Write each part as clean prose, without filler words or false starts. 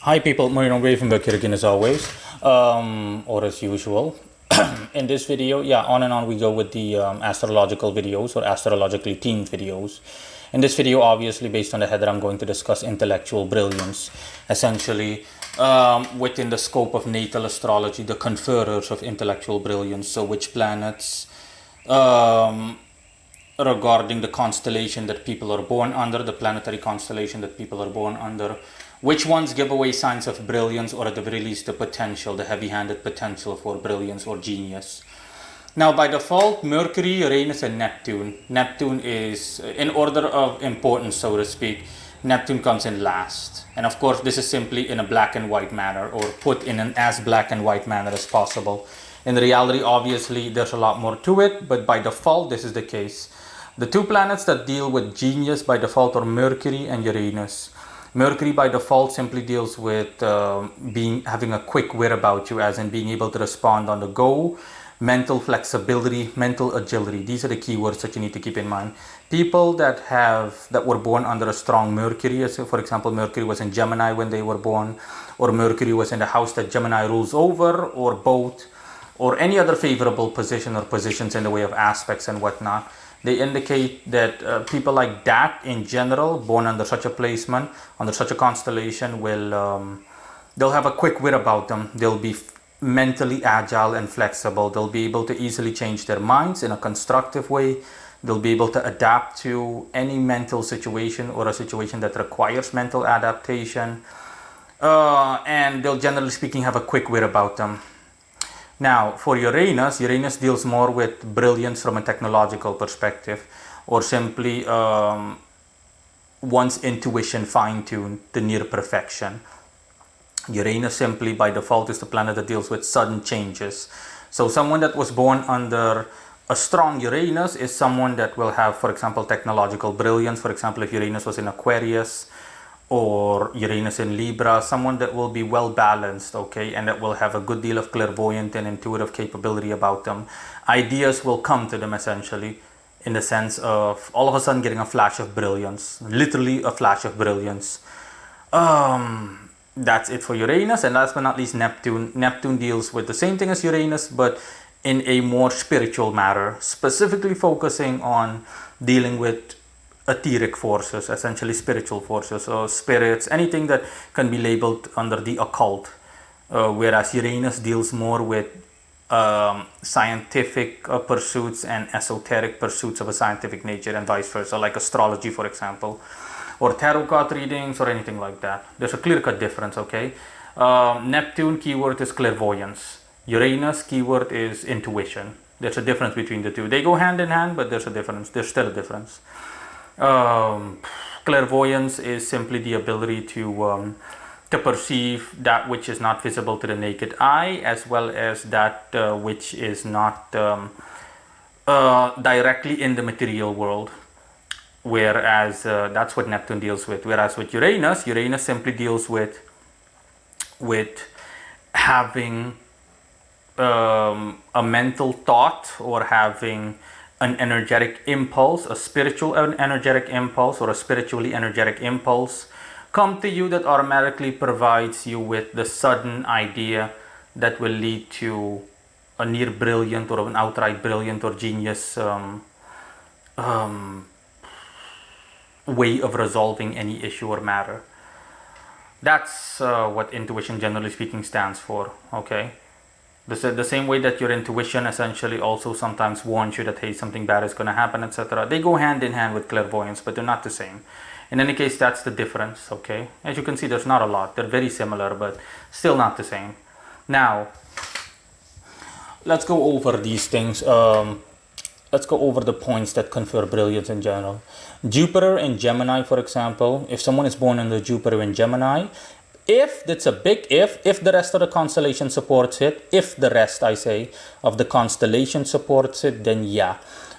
Hi people, Marino Ravenberg here again as always, or as usual. In this video, on and on we go with the astrological videos or astrologically themed videos. In this video, obviously based on the header, I'm going to discuss intellectual brilliance, essentially within the scope of natal astrology, the conferrers of intellectual brilliance. So which planets, regarding the constellation that people are born under, the planetary constellation that people are born under, which ones give away signs of brilliance, or at the very least the potential, the heavy-handed potential for brilliance or genius. Now, by default, Mercury, Uranus, and Neptune. Neptune is, in order of importance, so to speak, Neptune comes in last. And of course, this is simply in a black and white manner, or put in an as black and white manner as possible. In reality, obviously, there's a lot more to it, but by default, this is the case. The two planets that deal with genius by default are Mercury and Uranus. Mercury by default simply deals with having a quick wit about you, as in being able to respond on the go, mental flexibility, mental agility. These are the keywords that you need to keep in mind. People that were born under a strong Mercury, as for example, Mercury was in Gemini when they were born, or Mercury was in the house that Gemini rules over, or both, or any other favorable position or positions in the way of aspects and whatnot. They indicate that people like that in general, born under such a placement, under such a constellation, they'll have a quick wit about them. They'll be mentally agile and flexible. They'll be able to easily change their minds in a constructive way. They'll be able to adapt to any mental situation or a situation that requires mental adaptation. And they'll, generally speaking, have a quick wit about them. Now, for Uranus deals more with brilliance from a technological perspective, or simply one's intuition fine-tuned to near perfection. Uranus simply by default is the planet that deals with sudden changes. So someone that was born under a strong Uranus is someone that will have, for example, technological brilliance. For example, if Uranus was in Aquarius, or Uranus in Libra, someone that will be well balanced, okay, and that will have a good deal of clairvoyant and intuitive capability about them. Ideas will come to them essentially in the sense of all of a sudden getting a flash of brilliance, literally a flash of brilliance. That's it for Uranus. And last but not least, Neptune. Neptune deals with the same thing as Uranus, but in a more spiritual manner, specifically focusing on dealing with etheric forces, essentially spiritual forces, or spirits, anything that can be labeled under the occult, whereas Uranus deals more with scientific pursuits and esoteric pursuits of a scientific nature, and vice versa, like astrology, for example, or tarot card readings, or anything like that. There's a clear-cut difference, okay? Neptune keyword is clairvoyance. Uranus keyword is intuition. There's a difference between the two. They go hand in hand, but there's a difference. There's still a difference. Clairvoyance is simply the ability to perceive that which is not visible to the naked eye, as well as that which is not directly in the material world. Whereas that's what Neptune deals with. Whereas with Uranus simply deals with having a mental thought, or having an energetic impulse, a spiritual energetic impulse, or a spiritually energetic impulse come to you that automatically provides you with the sudden idea that will lead to a near brilliant or an outright brilliant or genius way of resolving any issue or matter. That's what intuition, generally speaking, stands for, okay? The same way that your intuition essentially also sometimes warns you that, hey, something bad is going to happen, etc. They go hand in hand with clairvoyance, but they're not the same. In any case, that's the difference, okay? As you can see, there's not a lot. They're very similar, but still not the same. Now, let's go over these things. Let's go over the points that confer brilliance in general. Jupiter in Gemini, for example, if someone is born under Jupiter in Gemini, if that's a big if the rest of the constellation supports it, if the rest, I say, of the constellation supports it, then yeah,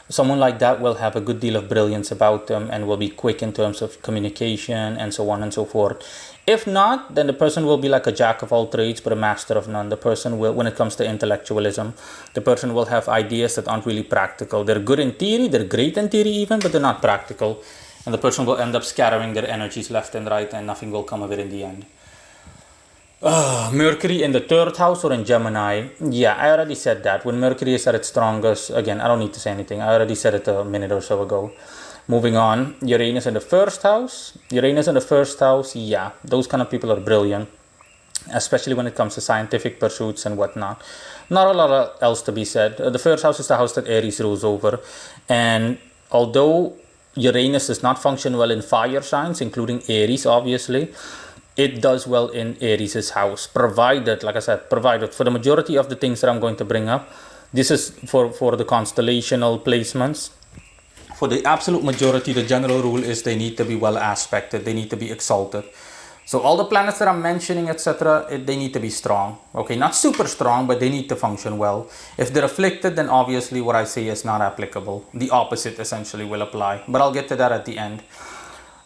someone like that will have a good deal of brilliance about them and will be quick in terms of communication and so on and so forth. If not, then the person will be like a jack of all trades but a master of none. The person will, when it comes to intellectualism, the person will have ideas that aren't really practical. They're good in theory, they're great in theory even, but they're not practical. And the person will end up scattering their energies left and right, and nothing will come of it in the end. Mercury in the third house or in Gemini? Yeah, I already said that. When Mercury is at its strongest, again, I don't need to say anything. I already said it a minute or so ago. Moving on, Uranus in the first house. Uranus in the first house, yeah, those kind of people are brilliant, especially when it comes to scientific pursuits and whatnot. Not a lot else to be said. The first house is the house that Aries rules over. And although Uranus does not function well in fire signs, including Aries, obviously, it does well in Aries' house, provided, like I said, provided for the majority of the things that I'm going to bring up. This is for the constellational placements. For the absolute majority, the general rule is they need to be well aspected, they need to be exalted. So all the planets that I'm mentioning, etc., they need to be strong. Okay, not super strong, but they need to function well. If they're afflicted, then obviously what I say is not applicable. The opposite essentially will apply. But I'll get to that at the end.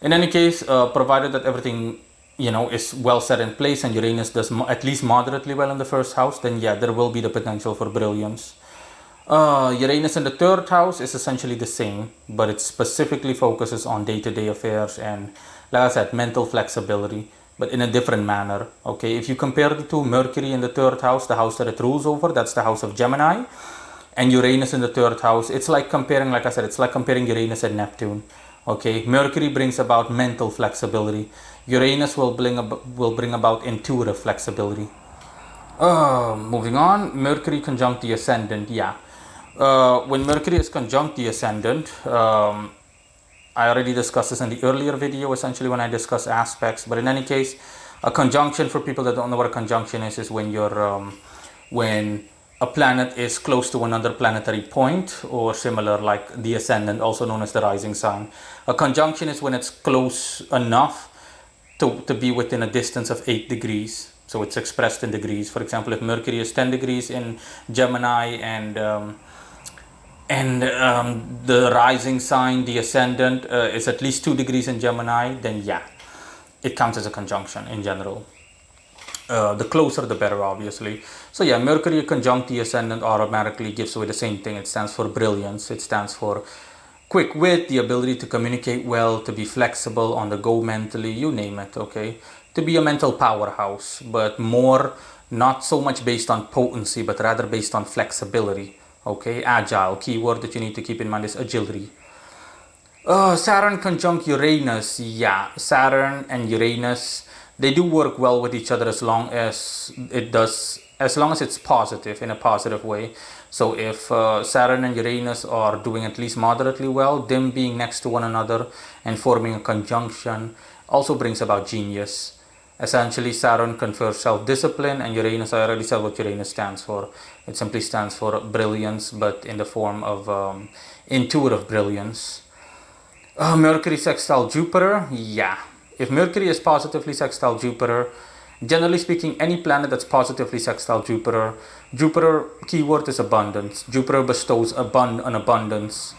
In any case, provided that everything is well set in place and Uranus does at least moderately well in the first house, then yeah, there will be the potential for brilliance. Uranus in the third house is essentially the same, but it specifically focuses on day-to-day affairs and, like I said, mental flexibility, but in a different manner. Okay, if you compare the two, Mercury in the third house, the house that it rules over, that's the house of Gemini, and Uranus in the third house, it's like comparing, like I said, it's like comparing Uranus and Neptune. Okay, Mercury brings about mental flexibility. Uranus will bring about intuitive flexibility. Moving on, Mercury conjunct the ascendant. Yeah, when Mercury is conjunct the ascendant, I already discussed this in the earlier video, essentially when I discuss aspects. But in any case, a conjunction, for people that don't know what a conjunction is when when a planet is close to another planetary point or similar, like the ascendant, also known as the rising sign. A conjunction is when it's close enough to be within a distance of 8 degrees. So it's expressed in degrees. For example, if Mercury is 10 degrees in Gemini and the rising sign, the ascendant, is at least 2 degrees in Gemini, then yeah, it counts as a conjunction in general. The closer the better, obviously. So yeah, Mercury conjunct the ascendant automatically gives away the same thing. It stands for brilliance. It stands for quick wit, the ability to communicate well, to be flexible, on the go mentally, you name it, okay? To be a mental powerhouse, but more, not so much based on potency, but rather based on flexibility, okay? Agile, keyword that you need to keep in mind is agility. Saturn conjunct Uranus, yeah, Saturn and Uranus, they do work well with each other as long as it's positive, in a positive way. So if Saturn and Uranus are doing at least moderately well, them being next to one another and forming a conjunction also brings about genius. Essentially, Saturn confers self-discipline, and Uranus, I already said what Uranus stands for. It simply stands for brilliance, but in the form of intuitive brilliance. Mercury sextile Jupiter, yeah. If Mercury is positively sextile Jupiter, generally speaking, any planet that's positively sextile Jupiter, keyword is abundance. Jupiter bestows an abundance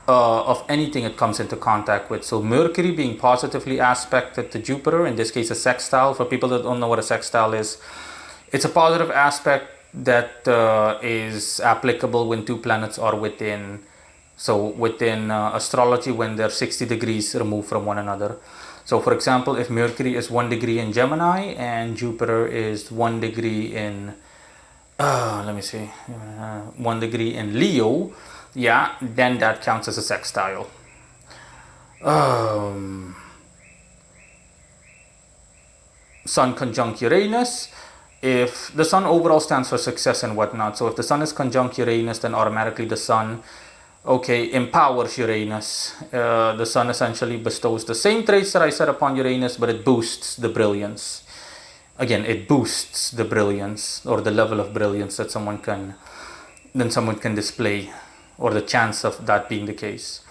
of anything it comes into contact with. So Mercury being positively aspected to Jupiter, in this case a sextile, for people that don't know what a sextile is, it's a positive aspect that is applicable when two planets are within astrology, when they're 60 degrees removed from one another. So for example, if Mercury is 1 degree in Gemini and Jupiter is 1 degree in 1 degree in Leo, yeah, then that counts as a sextile. Sun conjunct Uranus. If the Sun overall stands for success and whatnot, so if the Sun is conjunct Uranus, then automatically the Sun empowers Uranus. The Sun essentially bestows the same traits that I said upon Uranus, but it boosts the brilliance. Again, it boosts the brilliance, or the level of brilliance that someone can display, or the chance of that being the case.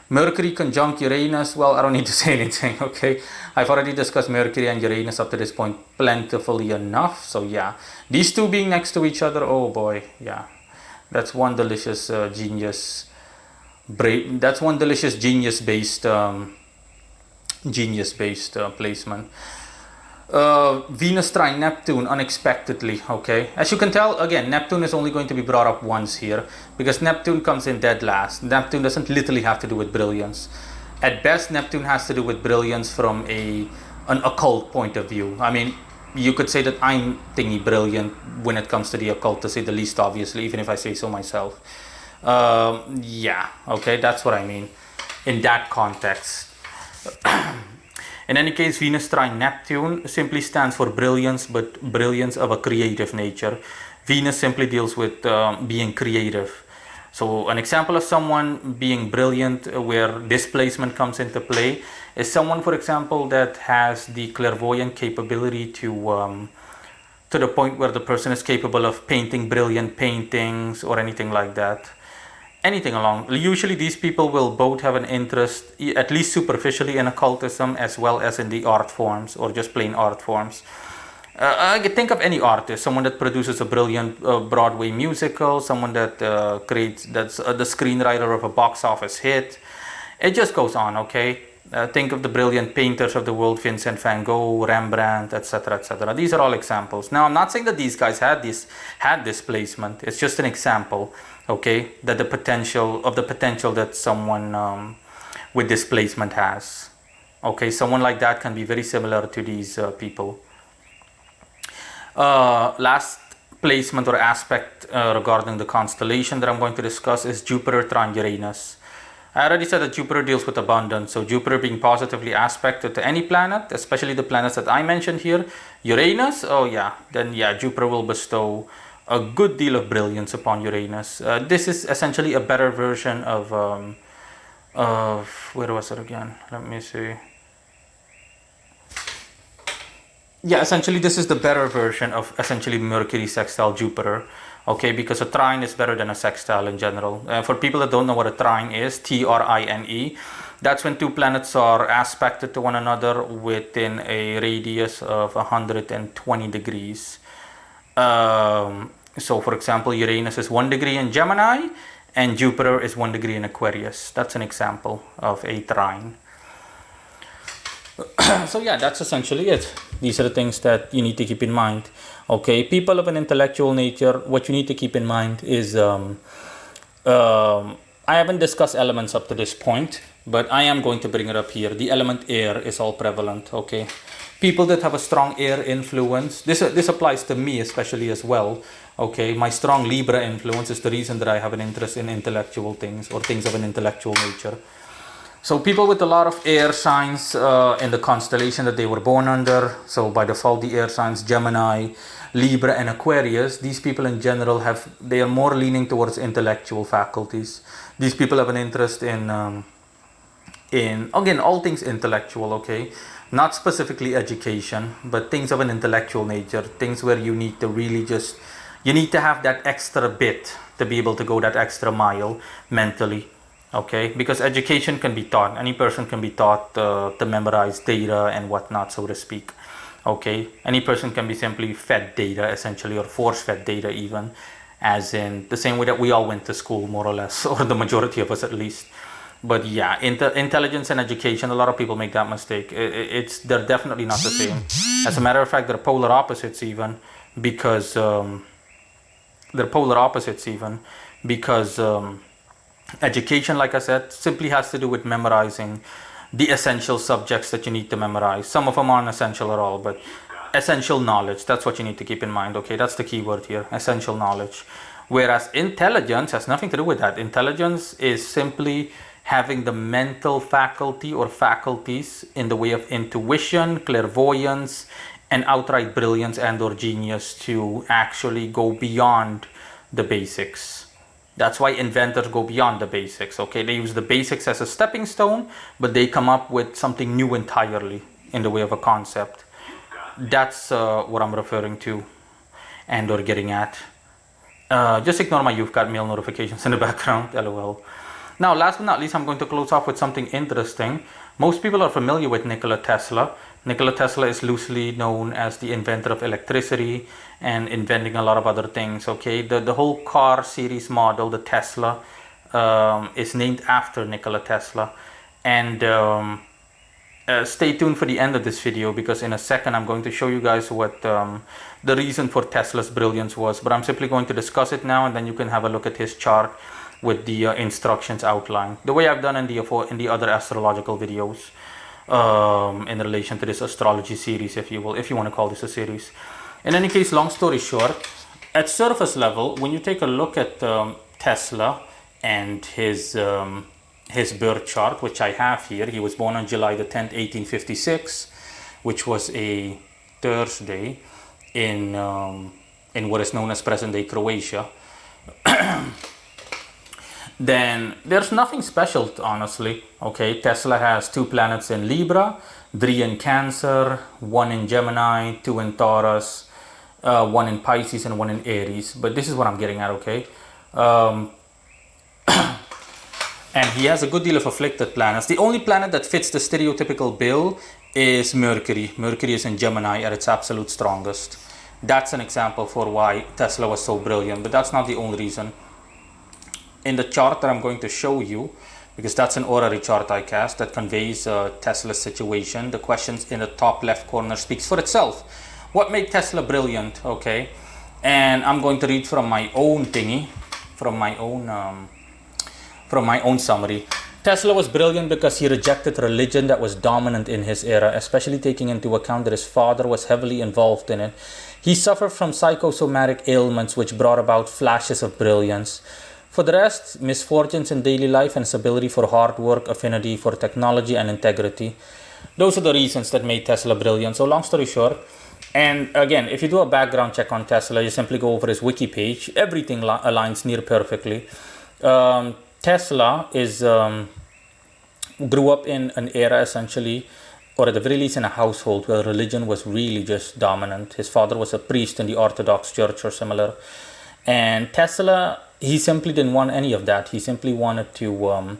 Mercury conjunct Uranus, well, I don't need to say anything, okay? I've already discussed Mercury and Uranus up to this point plentifully enough. So yeah, these two being next to each other, oh boy, yeah, that's one delicious genius. That's one delicious genius-based placement. Venus trine Neptune unexpectedly, okay? As you can tell, again, Neptune is only going to be brought up once here, because Neptune comes in dead last. Neptune doesn't literally have to do with brilliance. At best, Neptune has to do with brilliance from an occult point of view. I mean, you could say that I'm thingy brilliant when it comes to the occult, to say the least, obviously, even if I say so myself. Yeah, okay, that's what I mean in that context. In any case, Venus trine Neptune simply stands for brilliance, but brilliance of a creative nature. Venus simply deals with being creative. So an example of someone being brilliant where displacement comes into play is someone, for example, that has the clairvoyant capability to the point where the person is capable of painting brilliant paintings or anything like that. Anything along. Usually these people will both have an interest, at least superficially, in occultism as well as in the art forms or just plain art forms. Think of any artist, someone that produces a brilliant Broadway musical, someone that that's the screenwriter of a box office hit. It just goes on, okay? Think of the brilliant painters of the world, Vincent van Gogh, Rembrandt, etc., etc. These are all examples. Now, I'm not saying that these guys had displacement. It's just an example, okay? That the potential that someone with displacement has. Okay, someone like that can be very similar to these people. Last placement or aspect regarding the constellation that I'm going to discuss is Jupiter trine Uranus. I already said that Jupiter deals with abundance, so Jupiter being positively aspected to any planet, especially the planets that I mentioned here. Uranus, oh yeah, then yeah, Jupiter will bestow a good deal of brilliance upon Uranus. This is essentially a better version of where was it again? Let me see. Yeah, essentially this is the better version of essentially Mercury sextile Jupiter. Okay, because a trine is better than a sextile in general. For people that don't know what a trine is, Trine, that's when two planets are aspected to one another within a radius of 120 degrees. So for example, Uranus is 1 degree in Gemini and Jupiter is 1 degree in Aquarius. That's an example of a trine. So yeah, that's essentially it. These are the things that you need to keep in mind. Okay, people of an intellectual nature, what you need to keep in mind is I haven't discussed elements up to this point, but I am going to bring it up here. The element air is all prevalent. Okay, people that have a strong air influence, this applies to me especially as well. Okay, my strong Libra influence is the reason that I have an interest in intellectual things or things of an intellectual nature. So people with a lot of air signs in the constellation that they were born under, so by default the air signs Gemini, Libra and Aquarius, these people in general they are more leaning towards intellectual faculties. These people have an interest in again, all things intellectual, okay? Not specifically education, but things of an intellectual nature, things where you need to really you need to have that extra bit to be able to go that extra mile mentally. Okay, because education can be taught. Any person can be taught to memorize data and whatnot, so to speak. Okay, any person can be simply fed data, essentially, or force-fed data even, as in the same way that we all went to school, more or less, or the majority of us at least. But yeah, intelligence and education, a lot of people make that mistake. They're definitely not the same. As a matter of fact, they're polar opposites even, because education, like I said, simply has to do with memorizing the essential subjects that you need to memorize. Some of them aren't essential at all, but essential knowledge, that's what you need to keep in mind. Okay, that's the key word here, essential knowledge. Whereas intelligence has nothing to do with that. Intelligence is simply having the mental faculty or faculties in the way of intuition, clairvoyance, and outright brilliance and or genius to actually go beyond the basics. That's why inventors go beyond the basics, okay? They use the basics as a stepping stone, but they come up with something new entirely in the way of a concept. That's what I'm referring to and or getting at. Just ignore my You've Got Mail notifications in the background, lol. Now, last but not least, I'm going to close off with something interesting. Most people are familiar with Nikola Tesla. Nikola Tesla is loosely known as the inventor of electricity and inventing a lot of other things, okay? The whole car series model, the Tesla, is named after Nikola Tesla. And stay tuned for the end of this video, because in a second I'm going to show you guys what the reason for Tesla's brilliance was. But I'm simply going to discuss it now, and then you can have a look at his chart with the instructions outlined, the way I've done in the other astrological videos. in relation to this astrology series, if you will, if you want to call this a series. In any case, long story short, at surface level, when you take a look at Tesla and his birth chart, which I have here, he was born on July the 10th, 1856, which was a Thursday in what is known as present-day Croatia. Then there's nothing special, honestly. Okay, Tesla has 2 planets in Libra, 3 in Cancer, 1 in Gemini, 2 in Taurus, 1 in Pisces, and 1 in Aries. But this is what I'm getting at, okay? And he has a good deal of afflicted planets. The only planet that fits the stereotypical bill is Mercury. Mercury is in Gemini at its absolute strongest. That's an example for why Tesla was so brilliant, but that's not the only reason. In the chart that I'm going to show you, because that's an orrery chart I cast that conveys Tesla's situation, the questions in the top left corner speaks for itself. What made Tesla brilliant? Okay, and I'm going to read from my own thingy, from my own summary. Tesla was brilliant because he rejected religion that was dominant in his era, especially taking into account that his father was heavily involved in it. He suffered from psychosomatic ailments which brought about flashes of brilliance. For the rest, misfortunes in daily life and his ability for hard work, affinity for technology and integrity. Those are the reasons that made Tesla brilliant. So long story short, and again, if you do a background check on Tesla, you simply go over his wiki page. Everything aligns near perfectly. Tesla grew up in an era essentially, or at the very least in a household where religion was really just dominant. His father was a priest in the Orthodox Church or similar. And Tesla, he simply didn't want any of that. He simply wanted to,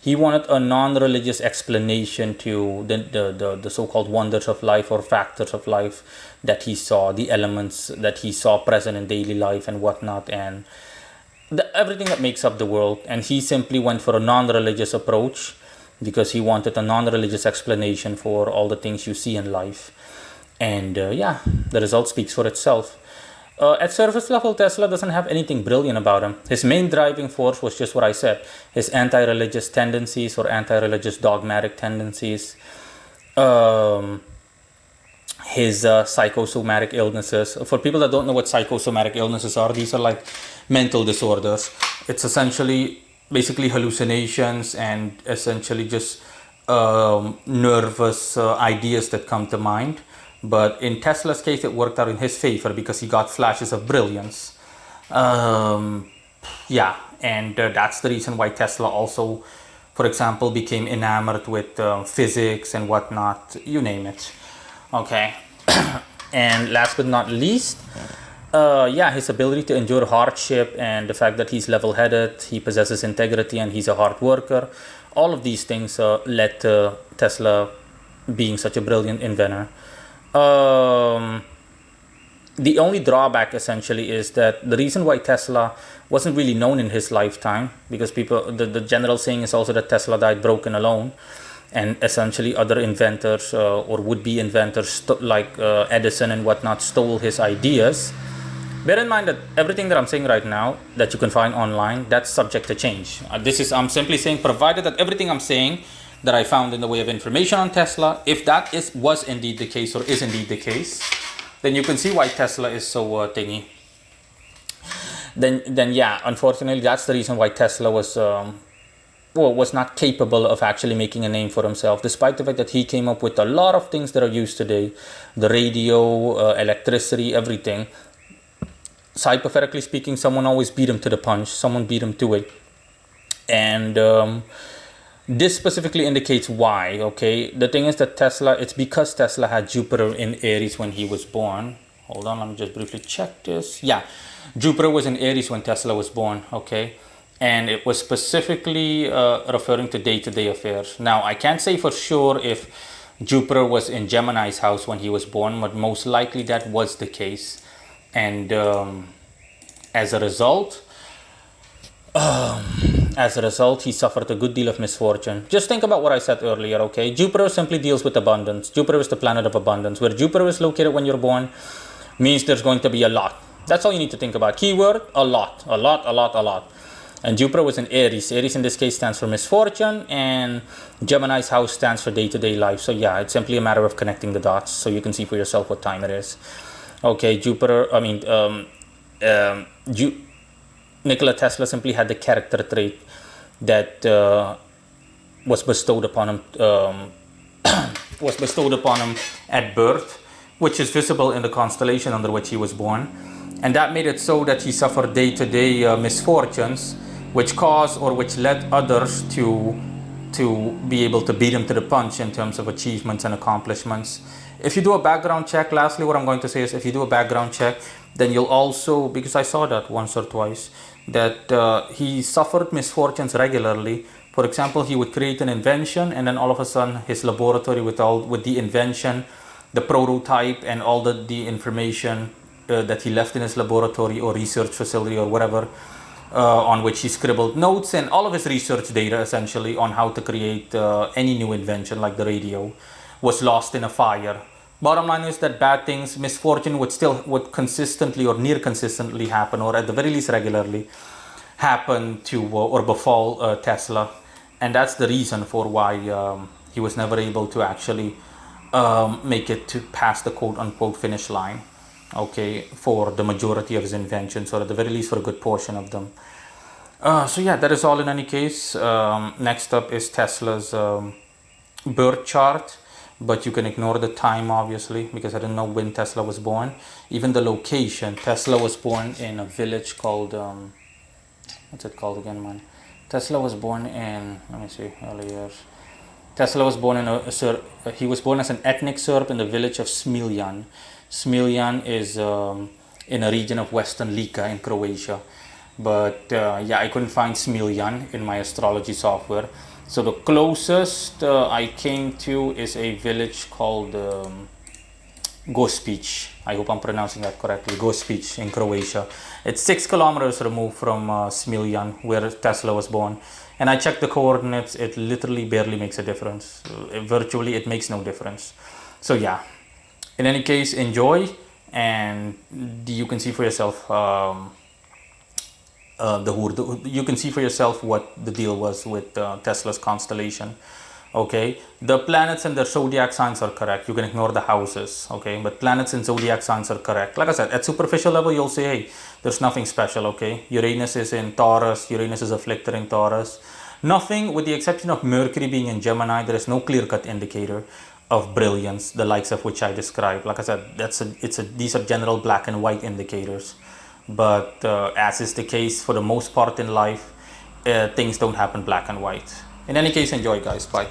he wanted a non-religious explanation to the so-called wonders of life or factors of life that he saw, the elements that he saw present in daily life and whatnot, and everything that makes up the world. And he simply went for a non-religious approach because he wanted a non-religious explanation for all the things you see in life. And yeah, the result speaks for itself. At surface level, Tesla doesn't have anything brilliant about him. His main driving force was just what I said, his anti-religious tendencies or anti-religious dogmatic tendencies, his psychosomatic illnesses. For people that don't know what psychosomatic illnesses are, these are like mental disorders. It's essentially basically hallucinations and essentially just nervous ideas that come to mind. But in Tesla's case, it worked out in his favor because he got flashes of brilliance. Yeah, and that's the reason why Tesla also, for example, became enamored with physics and whatnot, you name it. Okay, and last but not least, yeah, his ability to endure hardship and the fact that he's level-headed, he possesses integrity, and he's a hard worker. All of these things led to Tesla being such a brilliant inventor. The only drawback essentially is that the reason why Tesla wasn't really known in his lifetime, because people, the general saying is also that Tesla died broken alone, and essentially other inventors or would-be inventors like Edison and whatnot stole his ideas. Bear in mind that everything that I'm saying right now that you can find online, that's subject to change. I'm simply saying, provided that everything I'm saying that I found in the way of information on Tesla, if that was indeed the case or is indeed the case, then you can see why Tesla is so thingy. Then yeah, unfortunately, that's the reason why Tesla was not capable of actually making a name for himself, despite the fact that he came up with a lot of things that are used today, the radio, electricity, everything. So hypothetically speaking, someone always beat him to the punch. Someone beat him to it, and this specifically indicates why, okay? The thing is that Tesla, it's because Tesla had Jupiter in Aries when he was born. Hold on, let me just briefly check this. Yeah, Jupiter was in Aries when Tesla was born, okay? And it was specifically referring to day-to-day affairs. Now, I can't say for sure if Jupiter was in Gemini's house when he was born, but most likely that was the case. And as a result, he suffered a good deal of misfortune. Just think about what I said earlier, okay? Jupiter simply deals with abundance. Jupiter is the planet of abundance. Where Jupiter is located when you're born means there's going to be a lot. That's all you need to think about. Keyword, a lot. And Jupiter was in Aries. Aries in this case stands for misfortune, and Gemini's house stands for day-to-day life. So yeah, it's simply a matter of connecting the dots so you can see for yourself what time it is. Okay, Nikola Tesla simply had the character trait that was bestowed upon him at birth, which is visible in the constellation under which he was born. And that made it so that he suffered day-to-day misfortunes, which caused or which led others to be able to beat him to the punch in terms of achievements and accomplishments. If you do a background check, lastly, what I'm going to say is if you do a background check, then you'll also, because I saw that once or twice, that he suffered misfortunes regularly. For example, he would create an invention, and then all of a sudden his laboratory with the invention, the prototype, and all the information that he left in his laboratory or research facility or whatever, on which he scribbled notes, and all of his research data essentially on how to create any new invention like the radio, was lost in a fire. Bottom line is that bad things, misfortune would consistently or near consistently happen, or at the very least regularly happen to or befall Tesla. And that's the reason for why he was never able to actually make it to past the quote-unquote finish line, okay, for the majority of his inventions, or at the very least for a good portion of them. So yeah, that is all in any case. Next up is Tesla's birth chart, but you can ignore the time obviously because I don't know when Tesla was born. Even the location, Tesla was born in a village called what's it called again, man? Tesla was born in, let me see, early years. Tesla was born in he was born as an ethnic Serb in the village of Smiljan. Smiljan is in a region of Western Lika in Croatia. But yeah, I couldn't find Smiljan in my astrology software. So the closest I came to is a village called Gospic. I hope I'm pronouncing that correctly. Gospic in Croatia. It's 6 kilometers removed from Smiljan, where Tesla was born. And I checked the coordinates. It literally barely makes a difference. Virtually, it makes no difference. So yeah. In any case, enjoy, and you can see for yourself you can see for yourself what the deal was with Tesla's constellation. Okay, the planets and their zodiac signs are correct. You can ignore the houses, okay, but planets and zodiac signs are correct. Like I said, at superficial level, you'll say, hey, there's nothing special, okay. Uranus is in Taurus. Uranus is afflicted in Taurus. Nothing, with the exception of Mercury being in Gemini. There is no clear-cut indicator of brilliance, the likes of which I described. Like I said, these are general black and white indicators. But as is the case for the most part in life, things don't happen black and white. In any case, enjoy, guys. Bye.